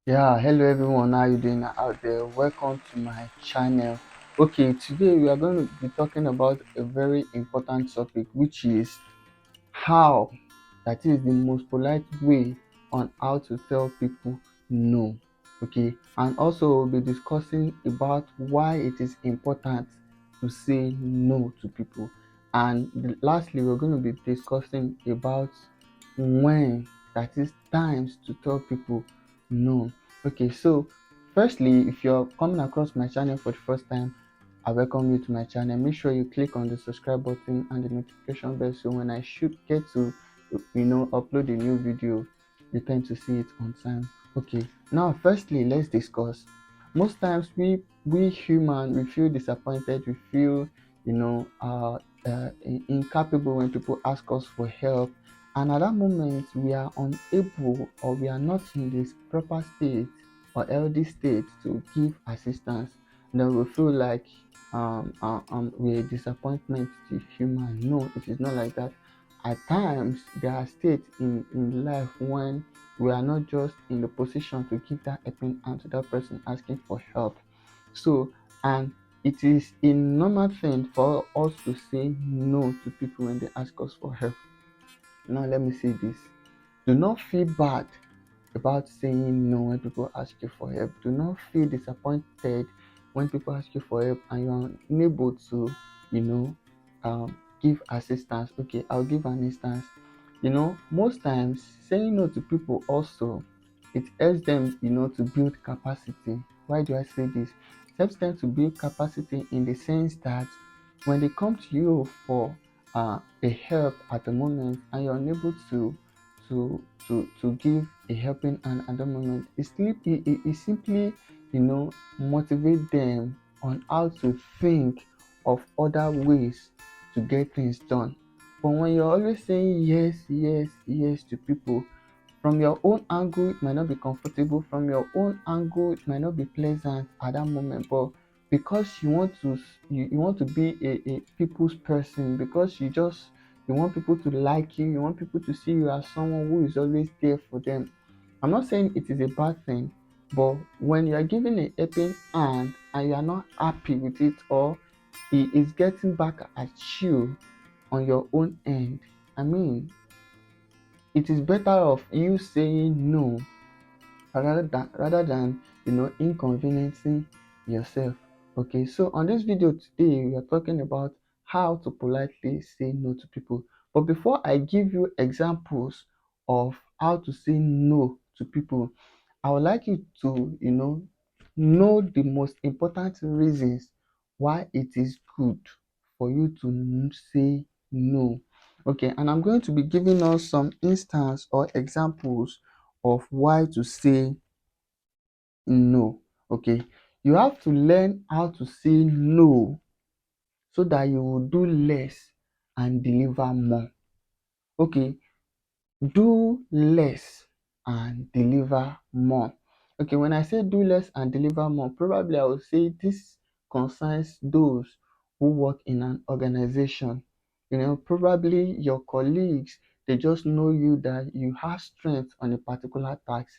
Yeah, hello everyone. How you doing out there? Welcome to my channel. Okay, today we are going to be talking about a very important topic, which is how that is the most polite way on how to tell people no. Okay, and also we'll be discussing about why it is important to say no to people. And lastly, we're going to be discussing about when that is times to tell people no. Okay, so firstly, if you're coming across my channel for the first time, I welcome you to my channel. Make sure you click on the subscribe button and the notification bell so when I should get to upload a new video, you tend to see it on time. Okay, now firstly let's discuss. Most times we human, we feel disappointed, we feel incapable when people ask us for help, and at that moment we are unable or we are not in this proper state or healthy state to give assistance. Then we feel like we're a disappointment to human. No, it is not like that. At times there are states in life when we are not just in the position to give that helping hand to that person asking for help. So, and it is a normal thing for us to say no to people when they ask us for help. Now let me say this. Do not feel bad about saying no when people ask you for help. Do not feel disappointed when people ask you for help and you are unable to, give assistance. Okay, I'll give an instance. Most times saying no to people also, it helps them, to build capacity. Why do I say this? It helps them to build capacity in the sense that when they come to you for a help at the moment and you're unable to give a helping hand at the moment, it simply motivate them on how to think of other ways to get things done. But when you're always saying yes, yes, yes to people, from your own angle, it might not be comfortable. From your own angle, it might not be pleasant at that moment. But because you want to be a people's person, because you want people to like you, you want people to see you as someone who is always there for them. I'm not saying it is a bad thing, but when you are giving a helping hand and you are not happy with it, or it is getting back at you on your own end, I mean, it is better off you saying no rather than inconveniencing yourself. Okay, so on this video today we are talking about how to politely say no to people. But before I give you examples of how to say no to people, I would like you to know the most important reasons why it is good for you to say no. Okay, and I'm going to be giving us some instance or examples of why to say no. Okay, you have to learn how to say no so that you will do less and deliver more. Okay, do less and deliver more. Okay, when I say do less and deliver more, probably I will say this concerns those who work in an organization. Probably your colleagues, they just know you that you have strength on a particular task.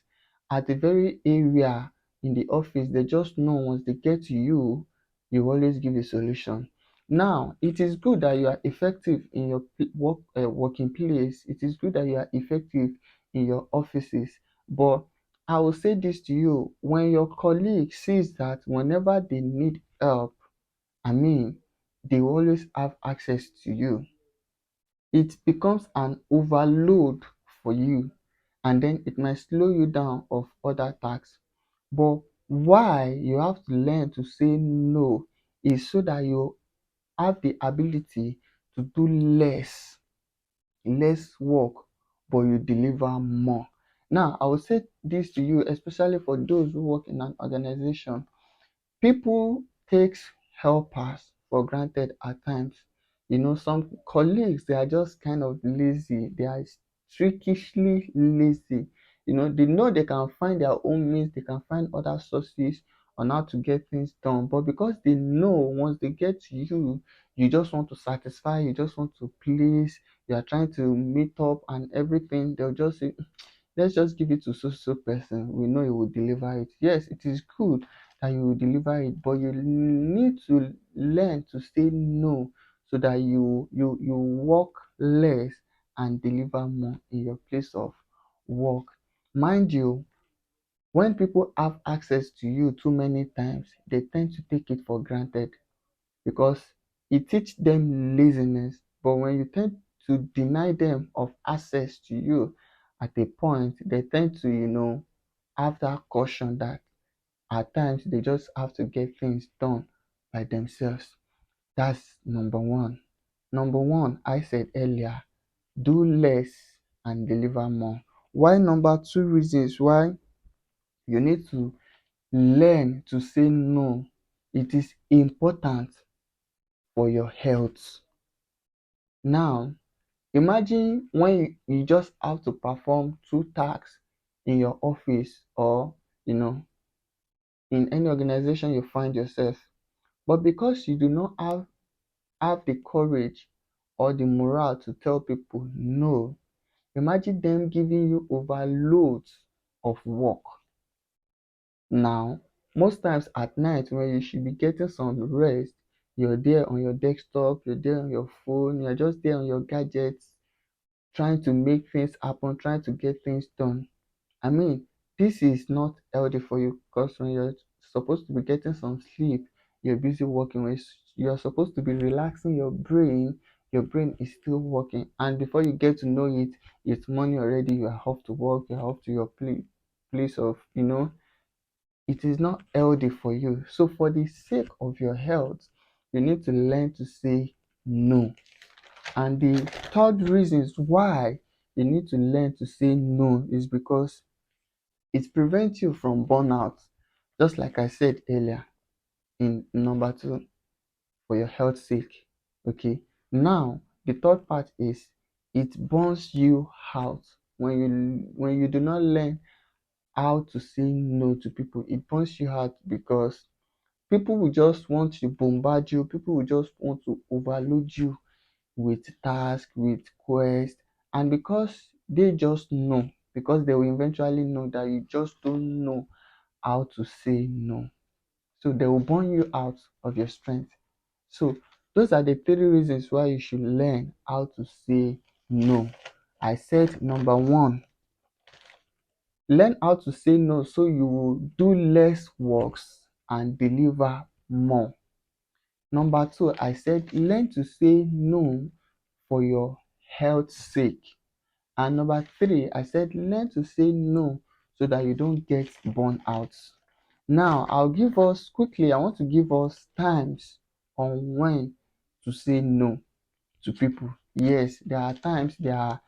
At the very area in the office, they just know once they get to you, you always give a solution. Now, it is good that you are effective in your working place. It is good that you are effective in your offices. But I will say this to you: when your colleague sees that whenever they need help, I mean, they always have access to you, it becomes an overload for you, and then it might slow you down of other tasks. But why you have to learn to say no is so that you have the ability to do less work, but you deliver more. Now, I will say this to you, especially for those who work in an organization. People takes helpers for granted at times. Some colleagues, they are just kind of lazy. They are freakishly lazy. They know they can find their own means, they can find other sources on how to get things done. But because they know once they get to you, you just want to satisfy, you just want to please, you are trying to meet up and everything, they'll just say, let's just give it to so so person, we know he will deliver it. Yes, it is good that you will deliver it, but you need to learn to say no, so that you work less and deliver more in your place of work. Mind you, when people have access to you too many times, they tend to take it for granted, because it teach them laziness. But when you tend to deny them of access to you at a point, they tend to, have that caution that at times they just have to get things done by themselves. That's number one. Number one, I said earlier, do less and deliver more. Why number two reasons why you need to learn to say no? It is important for your health. Now, imagine when you just have to perform two tasks in your office, or in any organization you find yourself, but because you do not have the courage or the morale to tell people no. Imagine them giving you overloads of work. Now, most times at night when you should be getting some rest, you're there on your desktop, you're there on your phone, you're just there on your gadgets, trying to make things happen, trying to get things done. I mean, this is not healthy for you, because when you're supposed to be getting some sleep, you're busy working. When you're supposed to be relaxing your brain is still working. And before you get to know it, it's morning already, you are off to work, you're off to your place of, it is not healthy for you. So, for the sake of your health, you need to learn to say no. And the third reason is why you need to learn to say no is because it prevents you from burnout, just like I said earlier in number two, for your health sake. Okay. Now, the third part is it burns you out. When you do not learn how to say no to people, it burns you out, because people will just want to bombard you, people will just want to overload you with tasks, with quests, and because they just know, because they will eventually know that you just don't know how to say no. So they will burn you out of your strength. So those are the three reasons why you should learn how to say no. I said number one, learn how to say no so you will do less works and deliver more. Number two, I said learn to say no for your health's sake. And number three, I said learn to say no so that you don't get burned out. Now, I want to give us times on when to say no to people. Yes, there are times, there are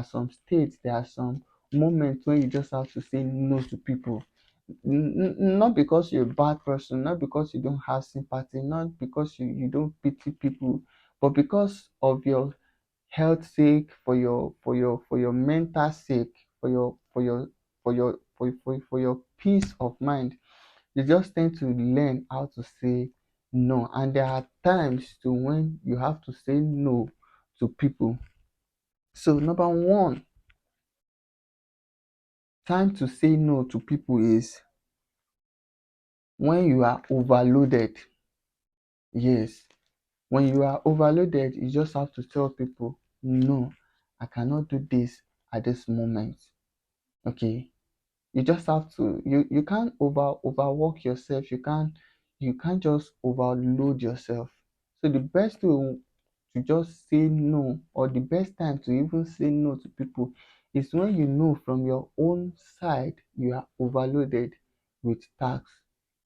some states, there are some moments when you just have to say no to people. Not because you're a bad person, not because you don't have sympathy, not because you don't pity people, but because of your health sake, for your mental sake, for your peace of mind. You just tend to learn how to say no. And there are times to when you have to say no to people. So number one, time to say no to people is when you are overloaded. Yes, when you are overloaded, you just have to tell people, no, I cannot do this at this moment. Okay. You just have to, you can't overwork yourself. You can't just overload yourself. So the best way to just say no, or the best time to even say no to people, is when you know from your own side you are overloaded with tasks.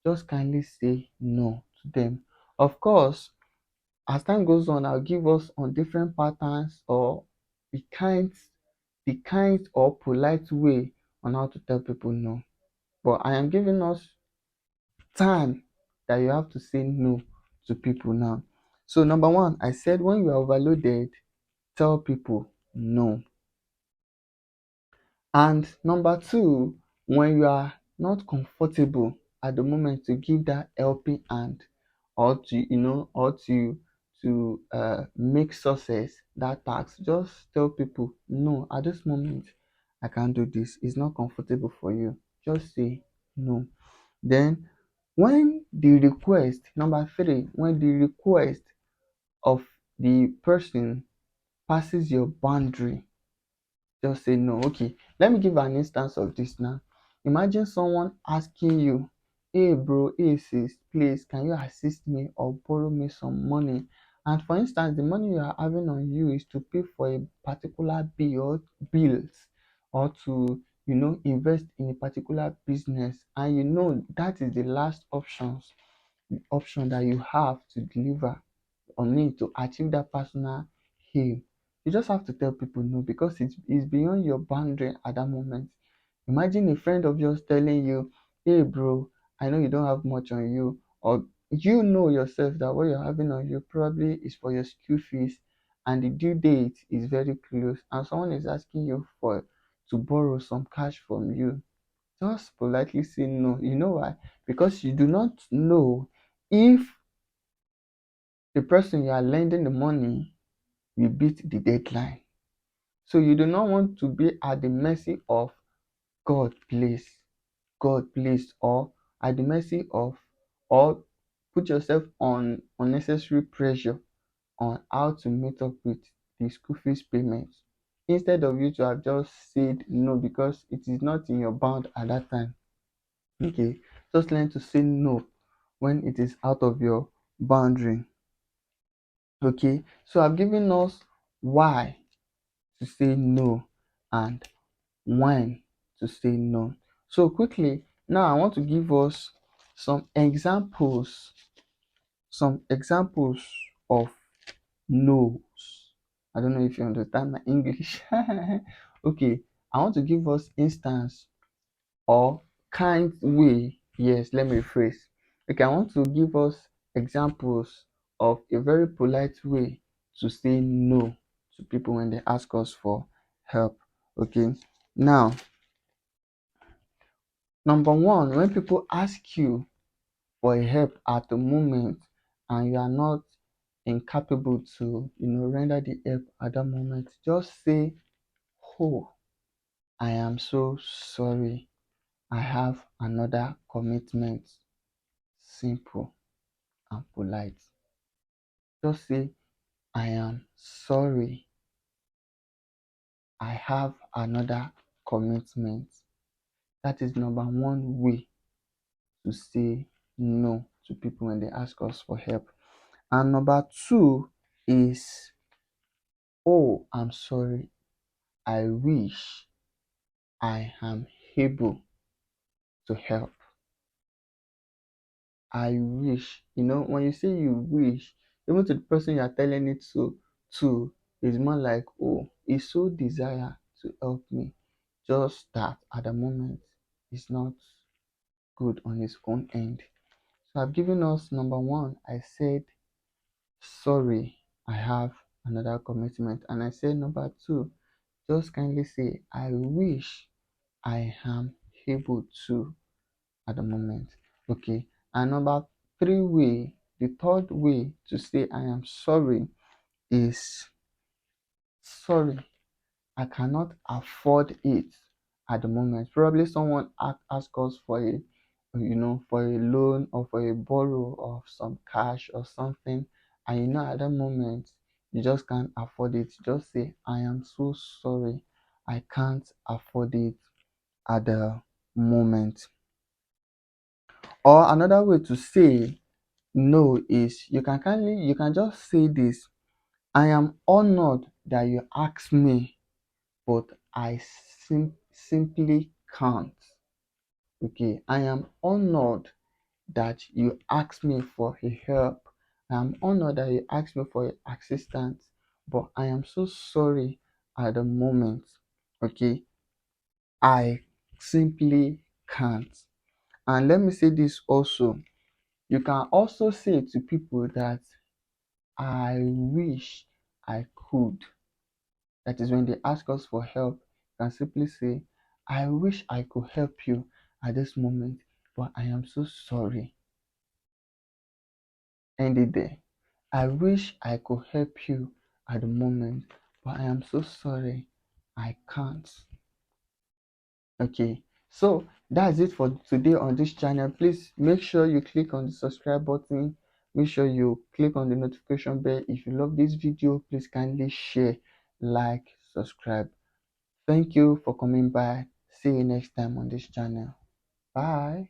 Just kindly say no to them. Of course, as time goes on, I'll give us on different patterns, or the kind or polite way on how to tell people no. But I am giving us time that you have to say no to people now. So number one, I said when you are overloaded, tell people no. And number two, when you are not comfortable at the moment to give that helping hand, or to make success that task, just tell people no, at this moment I can't do this. It's not comfortable for you. Just say no. Then when the request, number three, when the request of the person passes your boundary, just say no. Okay, let me give an instance of this now. Imagine someone asking you, hey bro, hey sis, please can you assist me or borrow me some money? And for instance, the money you are having on you is to pay for a particular bill or bills, or to invest in a particular business, and that is the last option that you have to deliver on it to achieve that personal aim. You just have to tell people no, because it's beyond your boundary at that moment. Imagine a friend of yours telling you, hey bro, I know you don't have much on you, or you know yourself that what you're having on you probably is for your school fees, and the due date is very close, and someone is asking you for to borrow some cash from you. Just politely say no. You know why? Because you do not know if the person you are lending the money will beat the deadline. So you do not want to be at the mercy of God, please. God, please, or at the mercy of, or put yourself on unnecessary pressure on how to meet up with the school fees payments. Instead of you to have just said no because it is not in your bound at that time. Okay, just learn to say no when it is out of your boundary. Okay, so I've given us why to say no and when to say no. So quickly, now I want to give us some examples, some examples of no's. I don't know if you understand my English. Okay, I want to give us instance or kind way. Yes, let me rephrase. Okay, I want to give us examples of a very polite way to say no to people when they ask us for help. Okay, now, number one, when people ask you for help at the moment and you are not incapable to render the help at that moment, just say, oh, I am so sorry, I have another commitment. Simple and polite. Just say, I am sorry, I have another commitment. That is number one way to say no to people when they ask us for help. And number two is, oh, I'm sorry, I wish I am able to help. I wish, when you say you wish, even to the person you are telling it to, it's more like, oh, he so desire to help me. Just that at the moment is not good on his own end. So I've given us number one. I said, sorry, I have another commitment. And I said number two, just kindly say, I wish I am able to at the moment. Okay. And number three way, the third way to say I am sorry is, sorry, I cannot afford it at the moment. Probably someone ask us for for a loan or for a borrow of some cash or something, and at that moment you just can't afford it. Just say, I am so sorry, I can't afford it at the moment. Or another way to say no is, you can just say this: I am honored that you asked me, but I simply can't. Okay, I am honored that you asked me for a help. I am honored that you asked me for assistance, but I am so sorry at the moment. Okay, I simply can't. And let me say this also. You can also say to people that I wish I could. That is when they ask us for help, you can simply say, I wish I could help you at this moment, but I am so sorry. End it there. I wish I could help you at the moment, but I am so sorry. I can't. Okay, so that's it for today on this channel. Please make sure you click on the subscribe button. Make sure you click on the notification bell. If you love this video, please kindly share, like, subscribe. Thank you for coming by. See you next time on this channel. Bye.